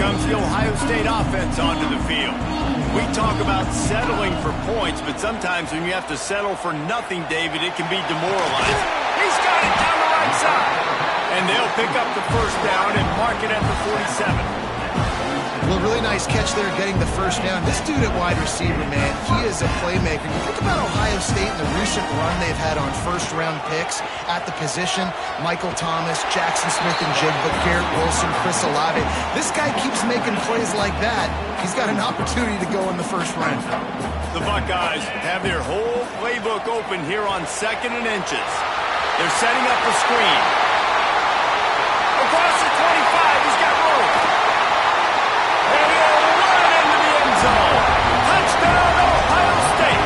comes the Ohio State offense onto the field. We talk about settling for points, but sometimes when you have to settle for nothing, David, it can be demoralizing. He's got it down the right side. And they'll pick up the first down and mark it at the 47. Well, really nice catch there getting the first down. This dude at wide receiver, man, he is a playmaker. You think about Ohio State and the recent run they've had on first-round picks at the position. Michael Thomas, Jackson Smith-Njigba, Garrett Wilson, Chris Olave. This guy keeps making plays like that. He's got an opportunity to go in the first round. The Buckeyes have their whole playbook open here on 2nd and inches. They're setting up a screen. Across the 25, he's got room. And he'll run it into the end zone. Touchdown, Ohio State.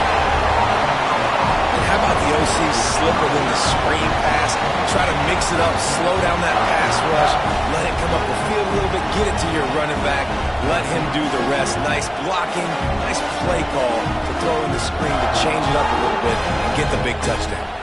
And how about the OC slip within the screen pass? Try to mix it up, slow down that pass rush, let it come up the field a little bit, get it to your running back, let him do the rest. Nice blocking, nice play call to throw in the screen to change it up a little bit and get the big touchdown.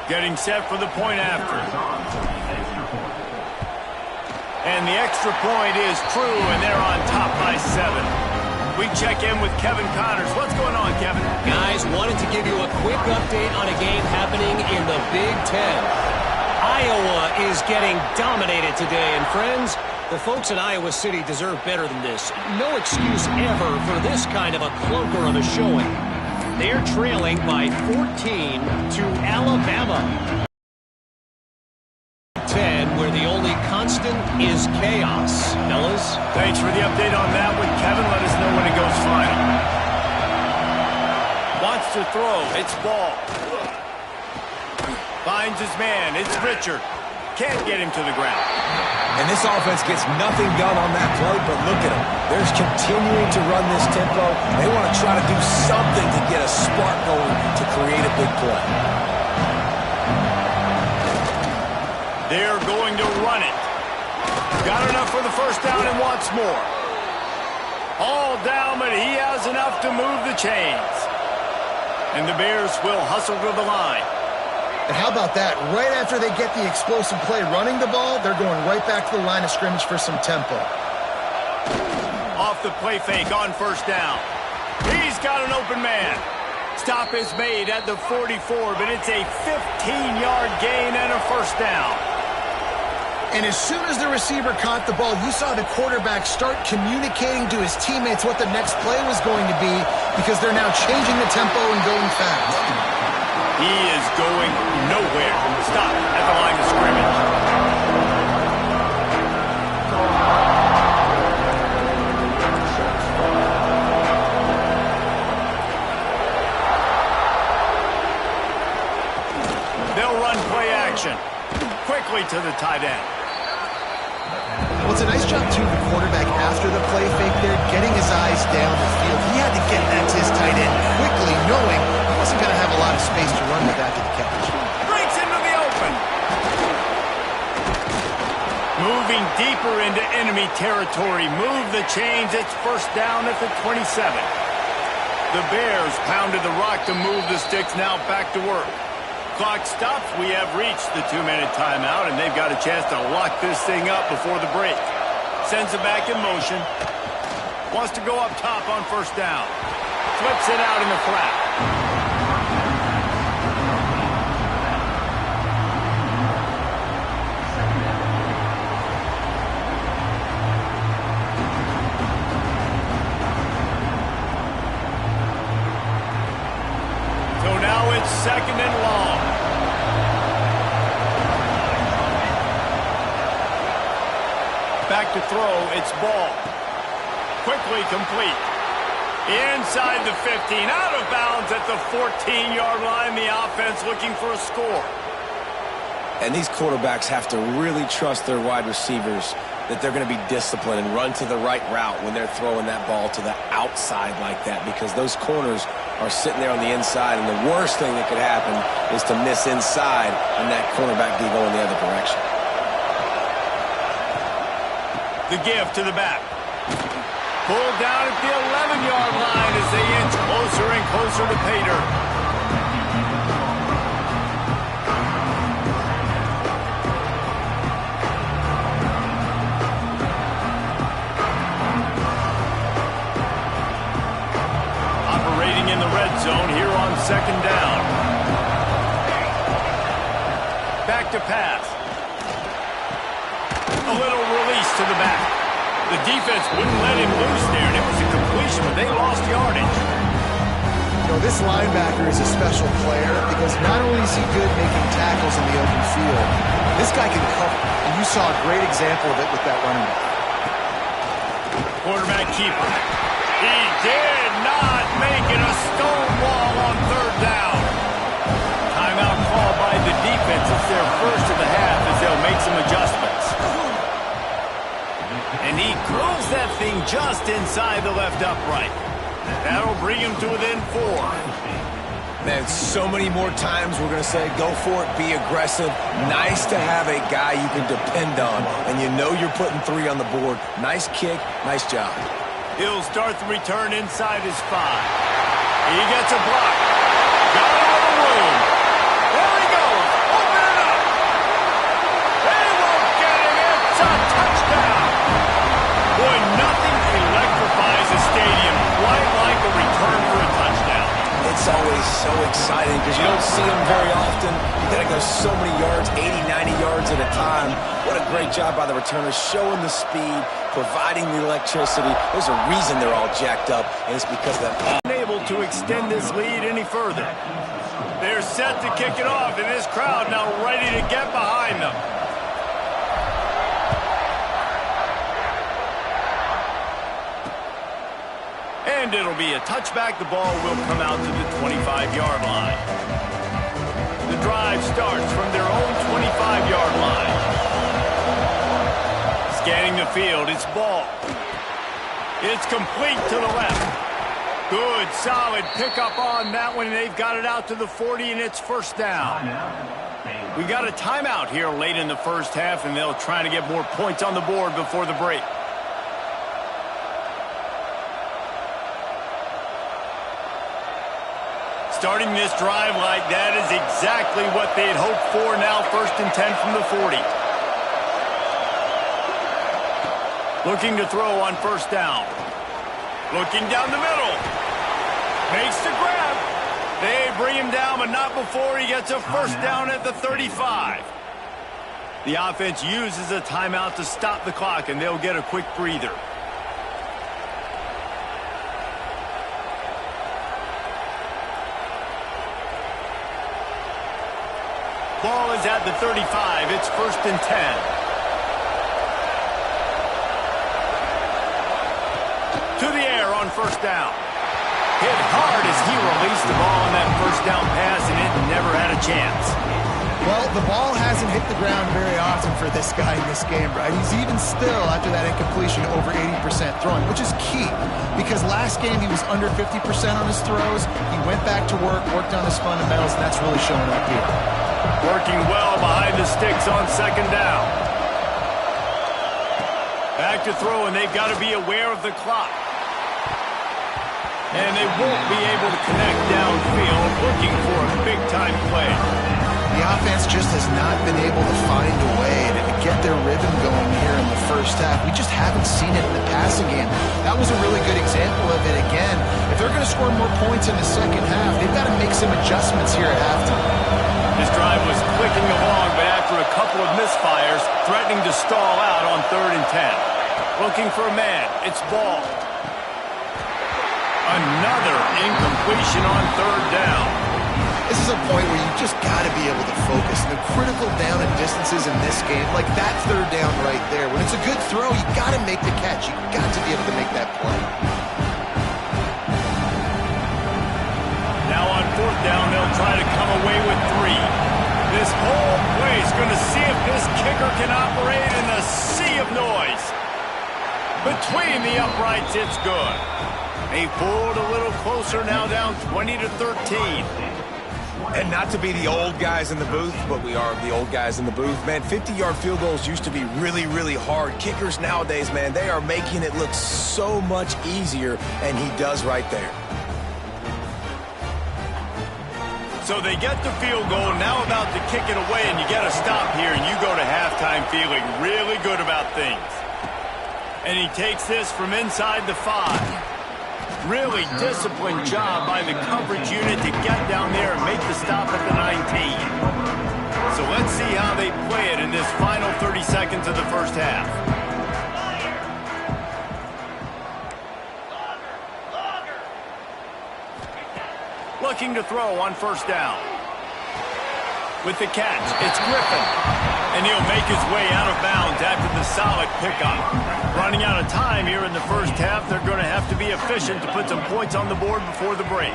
Getting set for the point after. And the extra point is true, and they're on top by 7. We check in with Kevin Connors. What's going on, Kevin? Guys, wanted to give you a quick update on a game happening in the Big Ten. Iowa is getting dominated today, and friends, the folks in Iowa City deserve better than this. No excuse ever for this kind of a clunker of a showing. They're trailing by 14 to Alabama. 10, where the only constant is chaos. Fellas? Thanks for the update on that one, Kevin. Let us know when it goes final. Wants to throw. It's ball. Finds his man. It's Richard. Can't get him to the ground. And this offense gets nothing done on that play, but look at them. They're continuing to run this tempo. They want to try to do something to get a spark going to create a big play. They're going to run it. Got enough for the first down and wants more. All down, but he has enough to move the chains. And the Bears will hustle to the line. And how about that? Right after they get the explosive play running the ball, they're going right back to the line of scrimmage for some tempo. Off the play fake on first down. He's got an open man. Stop is made at the 44, but it's a 15-yard gain and a first down. And as soon as the receiver caught the ball, you saw the quarterback start communicating to his teammates what the next play was going to be because they're now changing the tempo and going fast. He is going nowhere. Stop at the line of scrimmage. They'll run play action. Quickly to the tight end. Well, it's a nice job, too, the quarterback after the play fake there, getting his eyes down the field. He had to get that to his tight end quickly, knowing he wasn't going to have a lot of space to run with after the catch. Breaks into the open. Moving deeper into enemy territory. Move the chains. It's first down at the 27. The Bears pounded the rock to move the sticks. Now back to work. Clock stops. We have reached the 2-minute timeout, and they've got a chance to lock this thing up before the break. Sends it back in motion. Wants to go up top on first down. Flips it out in the flat. So now it's second and long. Back to throw, it's ball. Quickly complete. Inside the 15, out of bounds at the 14-yard line. The offense looking for a score. And these quarterbacks have to really trust their wide receivers. that they're going to be disciplined and run to the right route when they're throwing that ball to the outside like that, because those corners are sitting there on the inside, and the worst thing that could happen is to miss inside and that cornerback be going the other direction. The give to the back. Pulled down at the 11-yard line as they inch closer and closer to pay dirt. Operating in the red zone here on second down. Back to pass. A little release to the back. The defense wouldn't let him loose there, and it was a completion, but they lost yardage. You know, this linebacker is a special player because not only is he good making tackles in the open field, this guy can cover. And you saw a great example of it with that running back. Quarterback keeper. He did not make it a stonewall on third down. Timeout call by the defense. It's their first of the half as they'll make some adjustments. And he curls that thing just inside the left upright. That'll bring him to within 4. Man, so many more times we're going to say, go for it, be aggressive. Nice to have a guy you can depend on, and you know you're putting 3 on the board. Nice kick, nice job. He'll start the return inside his 5. He gets a block. Got a little room. There he goes. Open it up. They won't get him. It's a touchdown. Boy, nothing electrifies a stadium quite like a return for a touchdown. It's always so exciting because you don't see them very often. You got to go so many yards, 80, 90 yards at a time. What a great job by the returners, showing the speed, providing the electricity. There's a reason they're all jacked up, and it's because of that. Unable to extend this lead any further. They're set to kick it off, and this crowd now ready to get behind them. And it'll be a touchback. The ball will come out to the 25-yard line. The drive starts from their own 25-yard line. Scanning the field, it's ball. It's complete to the left. Good, solid pickup on that one. They've got it out to the 40, and it's first down. We got a timeout here late in the first half, and they'll try to get more points on the board before the break. Starting this drive like that is exactly what they'd hoped for. Now 1st and 10 from the 40. Looking to throw on first down. Looking down the middle. Makes the grab. They bring him down, but not before he gets a first down at the 35. The offense uses a timeout to stop the clock, and they'll get a quick breather. Ball is at the 35. It's 1st and 10. To the air on first down. Hit hard as he released the ball on that first down pass, and it never had a chance. Well, the ball hasn't hit the ground very often for this guy in this game, right? He's even still, after that incompletion, over 80% throwing, which is key. Because last game he was under 50% on his throws. He went back to work, worked on his fundamentals, and that's really showing up here. Working well behind the sticks on second down. Back to throw, and they've got to be aware of the clock. And they won't be able to connect downfield, looking for a big-time play. The offense just has not been able to find a way to get their rhythm going here in the first half. We just haven't seen it in the passing game. That was a really good example of it again. If they're going to score more points in the second half, they've got to make some adjustments here at halftime. This drive was clicking along, but after a couple of misfires, threatening to stall out on 3rd and 10. Looking for a man. It's ball. Another incompletion on 3rd down. This is a point where you just got to be able to focus. The critical down and distances in this game, like that 3rd down right there. When it's a good throw, you got to make the catch. You got to be able to make that play. Now on 4th down, they'll try to come away with 3. This whole place going to see if this kicker can operate in the sea of noise. Between the uprights, it's good. They pulled a little closer, now down 20-13. And not to be the old guys in the booth, but we are the old guys in the booth. Man, 50-yard field goals used to be really, really hard. Kickers nowadays, man, they are making it look so much easier, and he does right there. So they get the field goal, now about to kick it away, and you get a stop here, and you go to halftime feeling really good about things. And he takes this from inside the 5. Really disciplined job by the coverage unit to get down there and make the stop at the 19. So let's see how they play it in this final 30 seconds of the first half. Looking to throw on first down. With the catch, it's Griffin. And he'll make his way out of bounds after the solid pickup. Running out of time here in the first half, they're going to have to be efficient to put some points on the board before the break.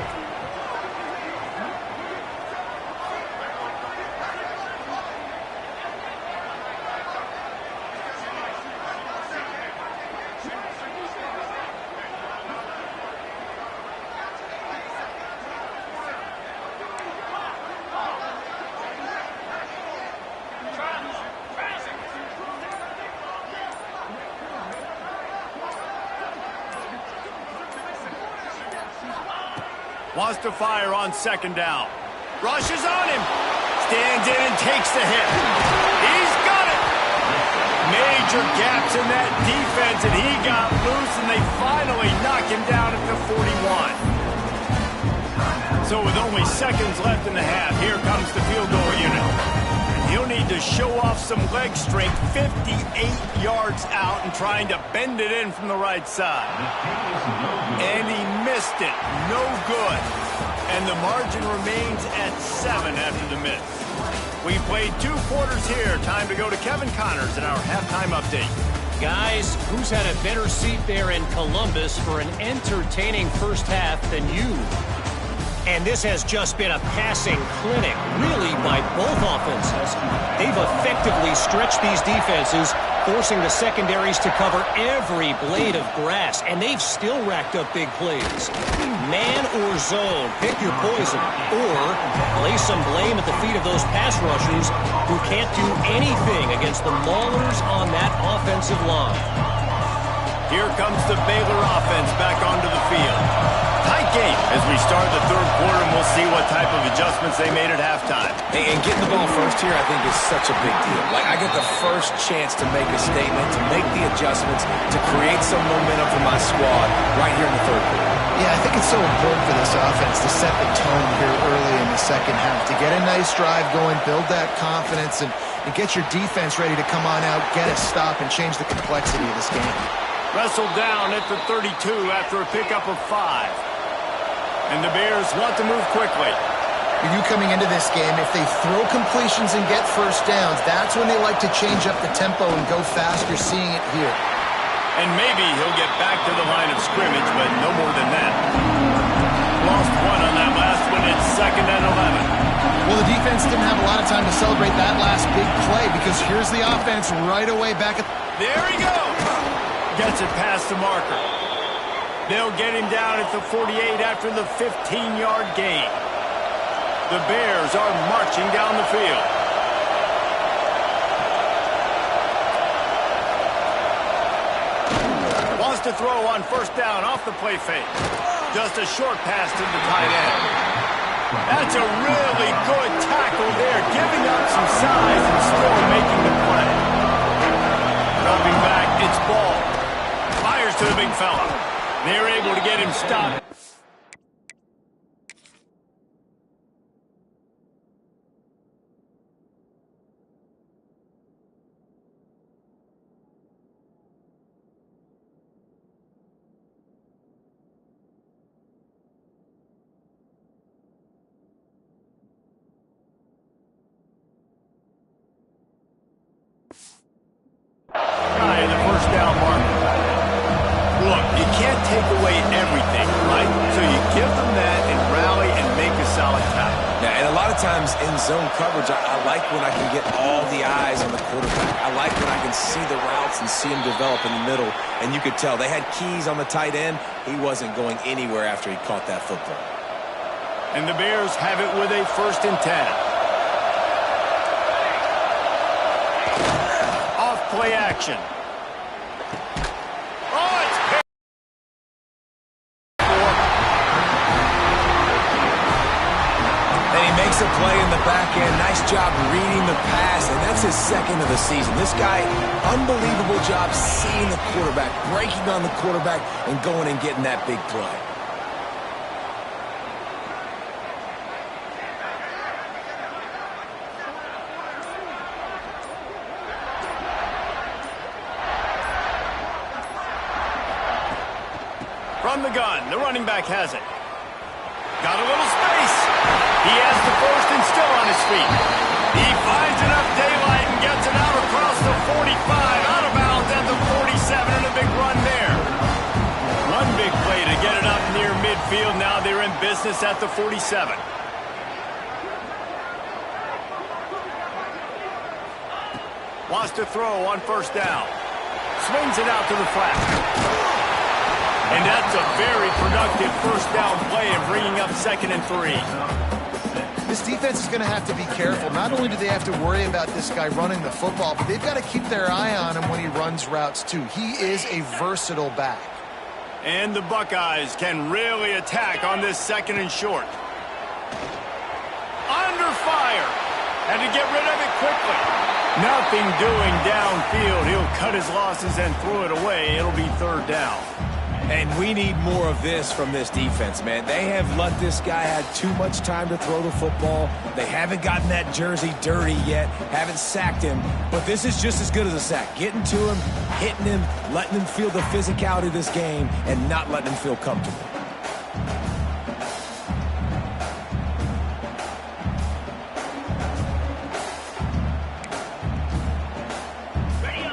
Wants to fire on second down. Rushes on him. Stands in and takes the hit. He's got it. Major gaps in that defense, and he got loose, and they finally knock him down at the 41. So with only seconds left in the half, here comes the field goal unit. He'll need to show off some leg strength 58 yards out and trying to bend it in from the right side. And he missed it. No good. And the margin remains at 7 after the miss. We played 2 quarters here. Time to go to Kevin Connors in our halftime update. Guys, who's had a better seat there in Columbus for an entertaining first half than you? And this has just been a passing clinic, really, by both offenses. They've effectively stretched these defenses, forcing the secondaries to cover every blade of grass, and they've still racked up big plays. Man or zone, pick your poison, or lay some blame at the feet of those pass rushers who can't do anything against the maulers on that offensive line. Here comes the Baylor offense back onto the field. Tight game as we start the third quarter, and we'll see what type of adjustments they made at halftime. And getting the ball first here, I think, is such a big deal. Like, I get the first chance to make a statement, to make the adjustments, to create some momentum for my squad right here in the third quarter. Yeah, I think it's so important for this offense to set the tone here early in the second half, to get a nice drive going, build that confidence, and get your defense ready to come on out, get a stop, and change the complexity of this game. Wrestled down at the 32 after a pickup of 5. And the Bears want to move quickly. You coming into this game, if they throw completions and get first downs, that's when they like to change up the tempo and go fast. You're seeing it here. And maybe he'll get back to the line of scrimmage, but no more than that. Lost 1 on that last one. It's 2nd and 11. Well, the defense didn't have a lot of time to celebrate that last big play because here's the offense right away back at... There he goes. Gets it past the marker. They'll get him down at the 48 after the 15-yard gain. The Bears are marching down the field. Wants to throw on first down off the play fake. Just a short pass to the tight end. That's a really good tackle there, giving up some size and still making the play. Dropping back, it's Ball. Fires to the big fella. They're able to get him stopped. The first down marker. Look, you can't take away everything, right? So you give them that and rally and make a solid tackle. Yeah, and a lot of times in zone coverage, I like when I can get all the eyes on the quarterback. I like when I can see the routes and see him develop in the middle. And you could tell they had keys on the tight end. He wasn't going anywhere after he caught that football. And the Bears have it with a 1st and 10. Off play action. Oh, it's and he makes a play in the back end. Nice job reading the pass, and that's his 2nd of the season. This guy, unbelievable job seeing the quarterback, breaking on the quarterback, and going and getting that big play. From the gun, the running back has it. Got a little space. He has the 1st and still on his feet. He finds enough daylight and gets it out across the 45, out of bounds at the 47, and a big run there. One big play to get it up near midfield. Now they're in business at the 47. Wants to throw on 1st down. Swings it out to the flat. And that's a very productive 1st down play of bringing up 2nd and 3. This defense is going to have to be careful. Not only do they have to worry about this guy running the football, but they've got to keep their eye on him when he runs routes too. He is a versatile back. And the Buckeyes can really attack on this 2nd and short. Under fire. And to get rid of it quickly. Nothing doing downfield. He'll cut his losses and throw it away. It'll be 3rd down. And we need more of this from this defense, man. They have let this guy have too much time to throw the football. They haven't gotten that jersey dirty yet, haven't sacked him. But this is just as good as a sack. Getting to him, hitting him, letting him feel the physicality of this game, and not letting him feel comfortable.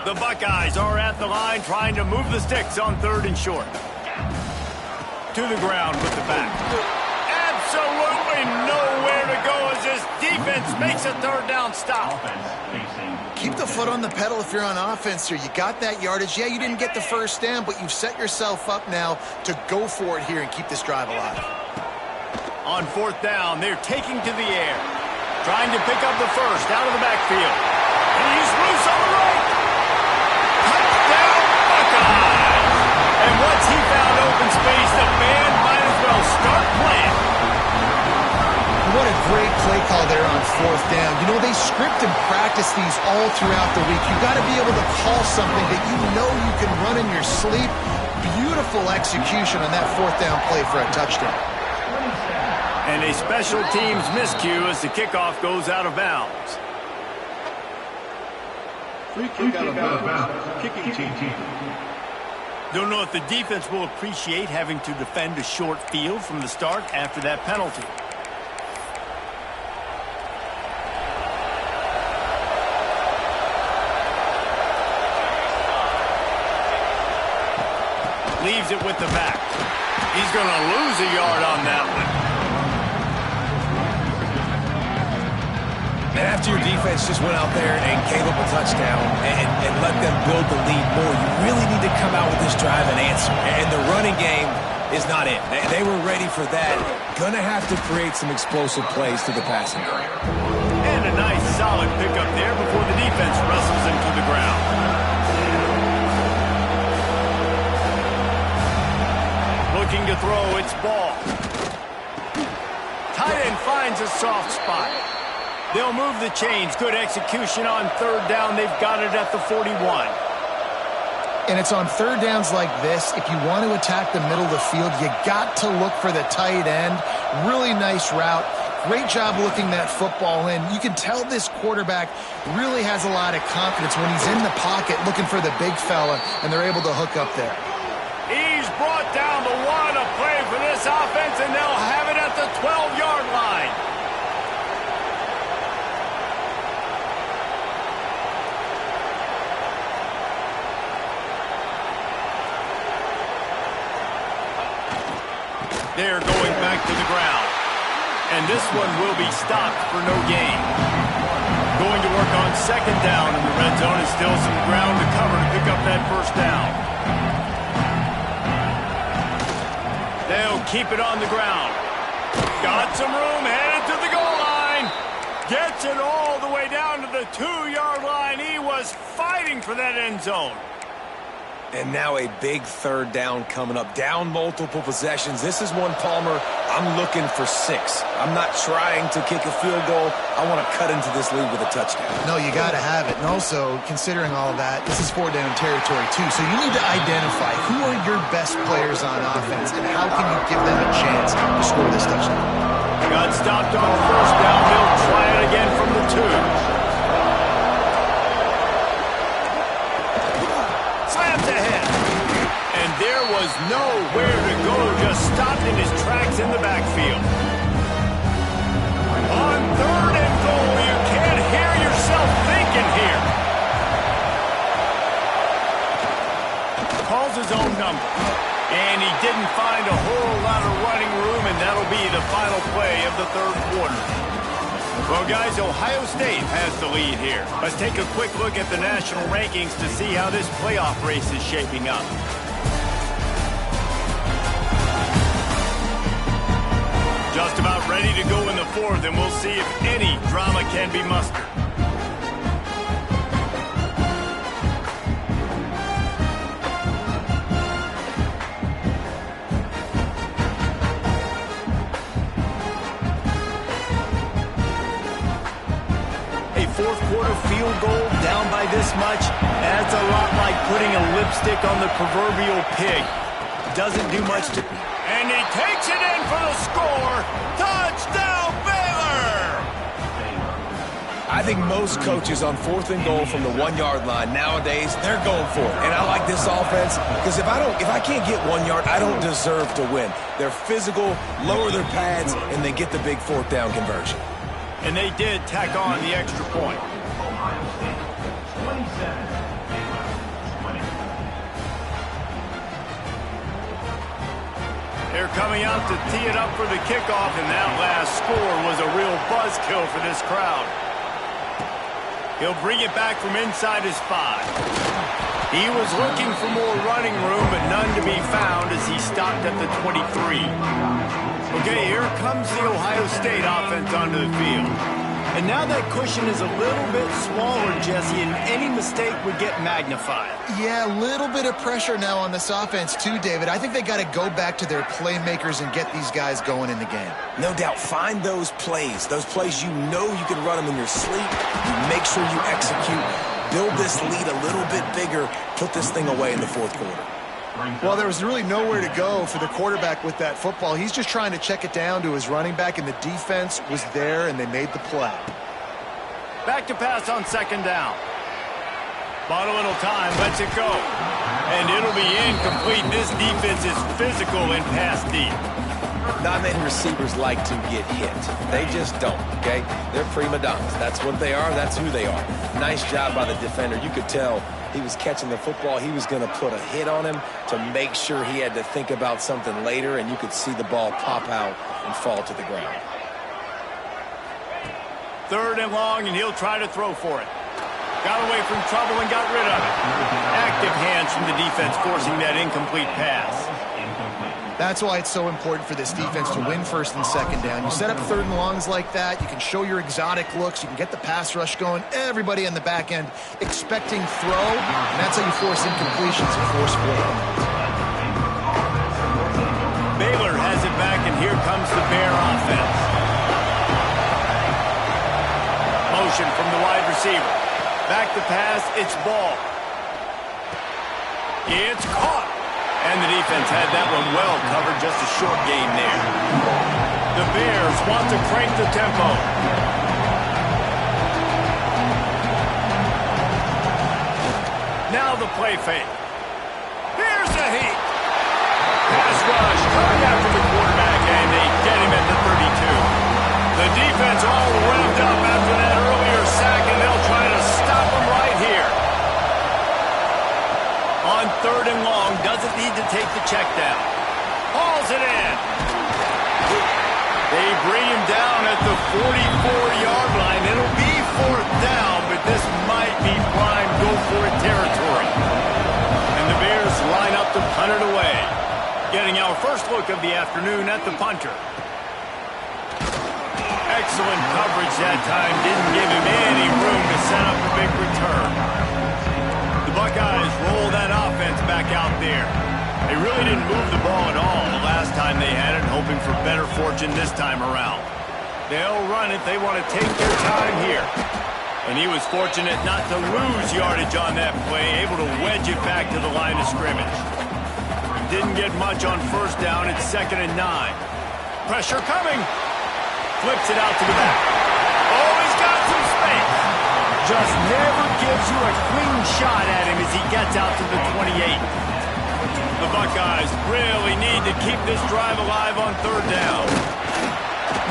The Buckeyes are at the line trying to move the sticks on 3rd and short. To the ground with the back. Absolutely nowhere to go as this defense makes a 3rd down stop. Keep the foot on the pedal if you're on offense here. You got that yardage. Yeah, you didn't get the 1st down, but you've set yourself up now to go for it here and keep this drive alive. On 4th down, they're taking to the air. Trying to pick up the 1st out of the backfield. And he's loose on the right. Touchdown, Buckeyes! And once he found open space, the band might as well start playing. What a great play call there on 4th down. You know, they script and practice these all throughout the week. You've got to be able to call something that you know you can run in your sleep. Beautiful execution on that 4th down play for a touchdown. And a special teams miscue as the kickoff goes out of bounds. Free kick out of bounds. Kicking team. Don't know if the defense will appreciate having to defend a short field from the start after that penalty. Leaves it with the back. He's going to lose a yard on that one. And after your defense just went out there and gave up a touchdown and let them build the lead more, you really need to come out with this drive and answer. And the running game is not it. They were ready for that. Gonna have to create some explosive plays to the passing game. And a nice solid pickup there before the defense wrestles him to the ground. Looking to throw, it's ball. Tight end finds a soft spot. They'll move the chains. Good execution on 3rd down. They've got it at the 41. And it's on 3rd downs like this. If you want to attack the middle of the field, you got to look for the tight end. Really nice route. Great job looking that football in. You can tell this quarterback really has a lot of confidence when he's in the pocket looking for the big fella, and they're able to hook up there. He's brought down the one, a play for this offense, and they'll have it at the 12-yard line. They're going back to the ground. And this one will be stopped for no gain. Going to work on second down in the red zone, is still some ground to cover to pick up that first down. They'll keep it on the ground. Got some room, headed to the goal line. Gets it all the way down to the 2-yard line. He was fighting for that end zone. And now a big third down coming up. Down multiple possessions. This is one, Palmer, I'm looking for 6. I'm not trying to kick a field goal. I want to cut into this lead with a touchdown. No, you got to have it. And also, considering all of that, this is 4-down territory too. So you need to identify who are your best players on offense and how can you give them a chance to score this touchdown. Got stopped on first down. He'll try it again from the 2. There was nowhere to go, just stopped in his tracks in the backfield. On 3rd and goal, you can't hear yourself thinking here. Calls his own number. And he didn't find a whole lot of running room, and that'll be the final play of the 3rd quarter. Well, guys, Ohio State has the lead here. Let's take a quick look at the national rankings to see how this playoff race is shaping up. Just about ready to go in the 4th, and we'll see if any drama can be mustered. A 4th quarter field goal down by this much, that's a lot like putting a lipstick on the proverbial pig. Doesn't do much to... And he takes it in for the score. Touchdown, Baylor! I think most coaches on 4th and goal from the 1-yard line nowadays, they're going for it. And I like this offense because if I can't get 1 yard, I don't deserve to win. They're physical, lower their pads, and they get the big 4th down conversion. And they did tack on the extra point. They're coming out to tee it up for the kickoff, and that last score was a real buzzkill for this crowd. He'll bring it back from inside his 5. He was looking for more running room, but none to be found as he stopped at the 23. Okay, here comes the Ohio State offense onto the field. And now that cushion is a little bit smaller, Jesse, and any mistake would get magnified. Yeah, a little bit of pressure now on this offense too, David. I think they got to go back to their playmakers and get these guys going in the game. No doubt. Find those plays you know you can run them in your sleep. You make sure you execute. Build this lead a little bit bigger. Put this thing away in the 4th quarter. Well, there was really nowhere to go for the quarterback with that football. He's just trying to check it down to his running back, and the defense was there, and they made the play. Back to pass on second down. Bought a little time, lets it go. And it'll be incomplete. This defense is physical in pass deep. Not many receivers like to get hit. They just don't, okay? They're prima donnas. That's what they are. That's who they are. Nice job by the defender. You could tell he was catching the football. He was going to put a hit on him to make sure he had to think about something later, and you could see the ball pop out and fall to the ground. 3rd and long, and he'll try to throw for it. Got away from trouble and got rid of it. Active hands from the defense forcing that incomplete pass. That's why it's so important for this defense to win 1st and 2nd down. You set up 3rd and longs like that, you can show your exotic looks, you can get the pass rush going, everybody on the back end expecting throw, and that's how you force incompletions and force 4th downs. Baylor has it back, and here comes the Bear offense. Motion from the wide receiver. Back to pass, it's ball. It's caught. And the defense had that one well covered, just a short gain there. The Bears want to crank the tempo. Now the play fake. Here's the heat. Pass rush coming after the quarterback, and they get him at the 32. The defense all revved up after that earlier sack, and they'll try to stop him right here. On 3rd and long, doesn't need to take the check down. Hauls it in. They they bring him down at the 44-yard line. It'll be fourth down, but this might be prime go-for-it territory. And the Bears line up to punt it away. Getting our first look of the afternoon at the punter. Excellent coverage that time. Didn't give him any room to set up a big return. The Buckeyes roll that offense back out there. They really didn't move the ball at all the last time they had it, hoping for better fortune this time around. They'll run it. They want to take their time here. And he was fortunate not to lose yardage on that play, able to wedge it back to the line of scrimmage. Didn't get much on first down. It's 2nd and 9. Pressure coming. Flips it out to the back. Oh, he's got some space. Just never gives you a clean shot at him as he gets out to the 28. The Buckeyes really need to keep this drive alive on third down.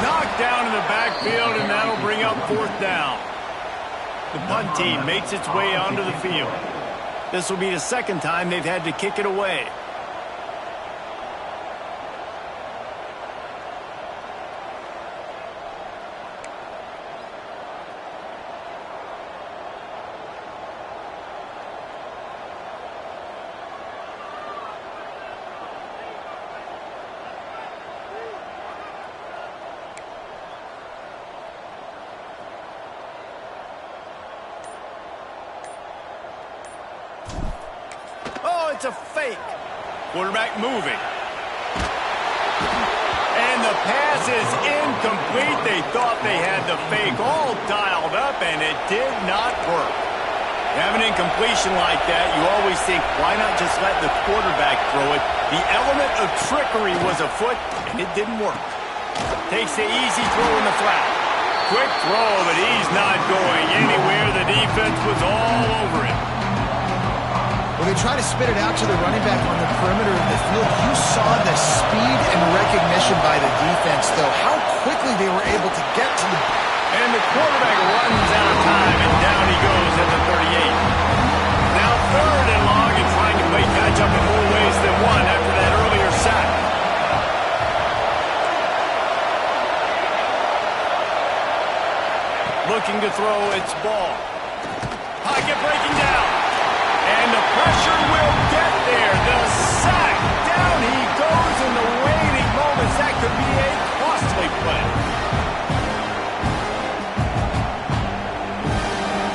Knocked down in the backfield, and that'll bring up fourth down. The punt team makes its way onto the field. This will be the second time they've had to kick it away. It's a fake. Quarterback moving. And the pass is incomplete. They thought they had the fake all dialed up, and it did not work. You have an incompletion like that, you always think, why not just let the quarterback throw it? The element of trickery was afoot, and it didn't work. Takes the easy throw in the flat. Quick throw, but he's not going anywhere. The defense was all over him. When they try to spit it out to the running back on the perimeter of the field, you saw the speed and recognition by the defense, though. How quickly they were able to get to the... And the quarterback runs out of time, and down he goes at the 38. Now 3rd and long, and trying to play catch-up in more ways than one after that earlier sack. Looking to throw, it's ball. Pocket breaking down. And the pressure will get there. The sack. Down he goes in the waiting moments. That could be a costly play.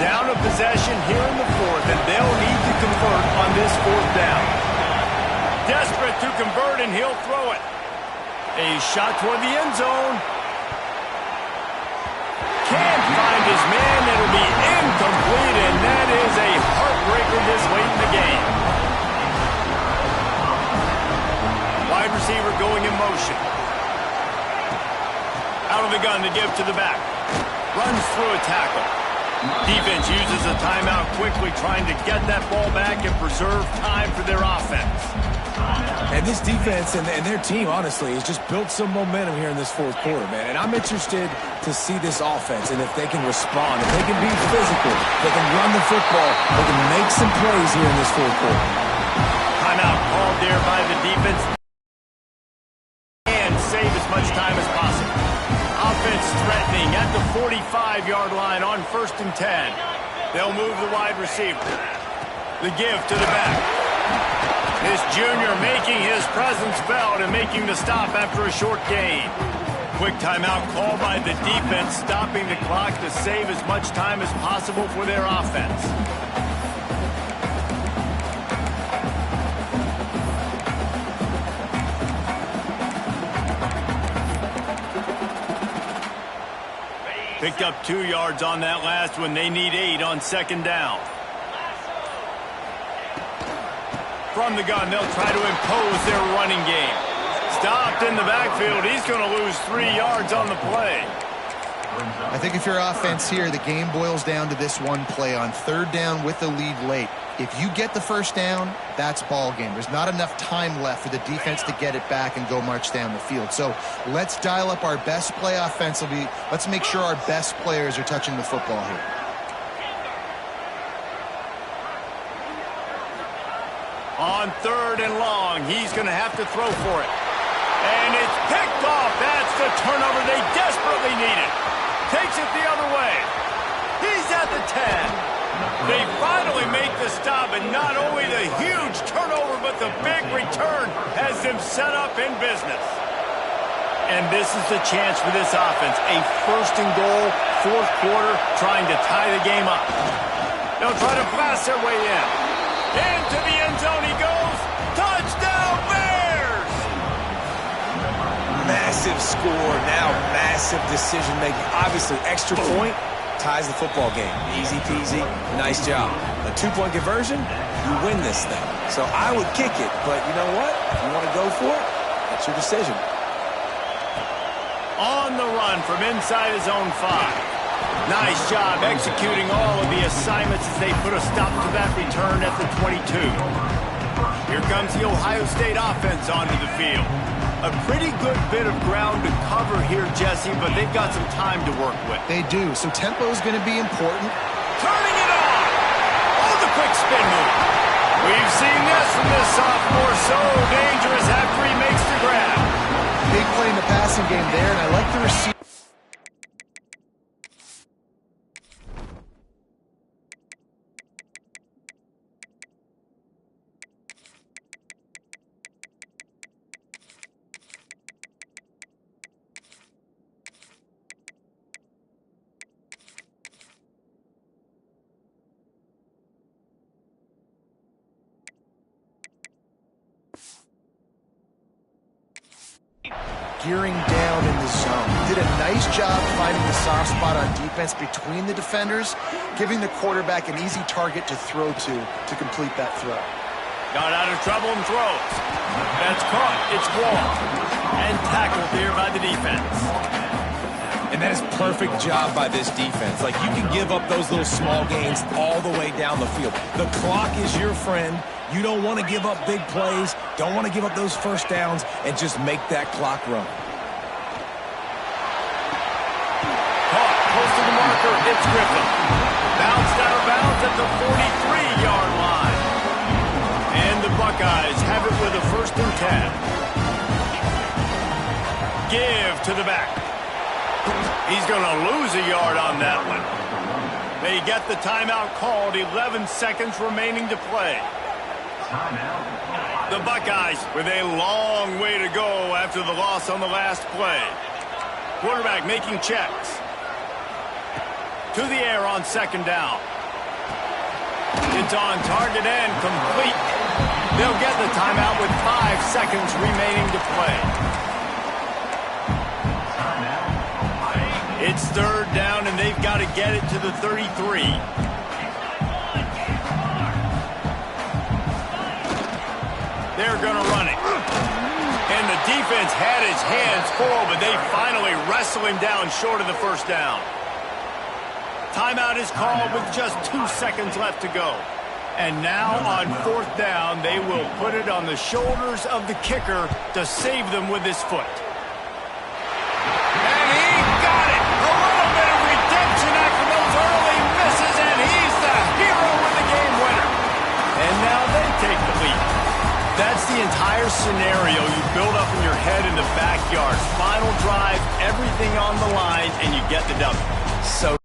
Down a possession here in the 4th, and they'll need to convert on this 4th down. Desperate to convert, and he'll throw it. A shot toward the end zone. Can't find his man. It'll be incomplete, and that is a heartbreaker this late in the game. Wide receiver going in motion. Out of the gun to give to the back. Runs through a tackle. Defense uses a timeout quickly, trying to get that ball back and preserve time for their offense. And this defense and their team, honestly, has just built some momentum here in this 4th quarter, man. And I'm interested to see this offense and if they can respond, if they can be physical, they can run the football, they can make some plays here in this 4th quarter. Timeout called there by the defense and save as much time as possible. Offense threatening at the 45-yard line on 1st and 10. They'll move the wide receiver. The give to the back. This junior making his presence felt and making the stop after a short gain. Quick timeout called by the defense, stopping the clock to save as much time as possible for their offense. Picked up 2 yards on that last one. They need 8 on 2nd down. From the gun, they'll try to impose their running game. Stopped in the backfield. He's going to lose 3 yards on the play. I think if you're offense here, the game boils down to this one play on 3rd down with the lead late. If you get the 1st down, that's ball game. There's not enough time left for the defense to get it back and go march down the field. So let's dial up our best play offensively. Let's make sure our best players are touching the football here. On 3rd and long, he's going to have to throw for it. And it's picked off. That's the turnover they desperately needed. Takes it the other way. He's at the 10. They finally make the stop, and not only the huge turnover, but the big return has them set up in business. And this is the chance for this offense. A first and goal, fourth quarter, trying to tie the game up. They'll try to pass their way in. Into the end zone he goes. Touchdown, Bears! Massive score, now massive decision-making. Obviously, extra point ties the football game. Easy peasy, nice job. A two-point conversion, you win this thing. So I would kick it, but you know what? If you want to go for it, that's your decision. On the run from inside his own 5. Nice job executing all of the assignments as they put a stop to that return at the 22. Here comes the Ohio State offense onto the field. A pretty good bit of ground to cover here, Jesse, but they've got some time to work with. They do, so tempo is going to be important. Turning it on! Oh, the quick spin move. We've seen this from this sophomore, so dangerous after he makes the grab. Big play in the passing game there, and I like the receiver. Gearing down in the zone. Did a nice job finding the soft spot on defense between the defenders, giving the quarterback an easy target to throw to complete that throw. Got out of trouble and throws. That's caught. It's wrong. And tackled there by the defense. And that is perfect job by this defense. Like, you can give up those little small gains all the way down the field. The clock is your friend. You don't want to give up big plays, don't want to give up those first downs, and just make that clock run. Caught close to the marker, it's Griffin. Bounced out of bounds at the 43-yard line. And the Buckeyes have it with a 1st and 10. Give to the back. He's going to lose a yard on that one. They get the timeout called, 11 seconds remaining to play. The Buckeyes with a long way to go after the loss on the last play. Quarterback making checks. To the air on 2nd down. It's on target and complete. They'll get the timeout with 5 seconds remaining to play. It's 3rd down, and they've got to get it to the 33. They're going to run it. And the defense had his hands full, but they finally wrestle him down short of the 1st down. Timeout is called with just 2 seconds left to go. And now on 4th down, they will put it on the shoulders of the kicker to save them with his foot. And he got it! A little bit of redemption after those early misses, and he's the hero with the game winner. And now they take the lead. That's the entire scenario you build up in your head in the backyard. Final drive, everything on the line, and you get the W. So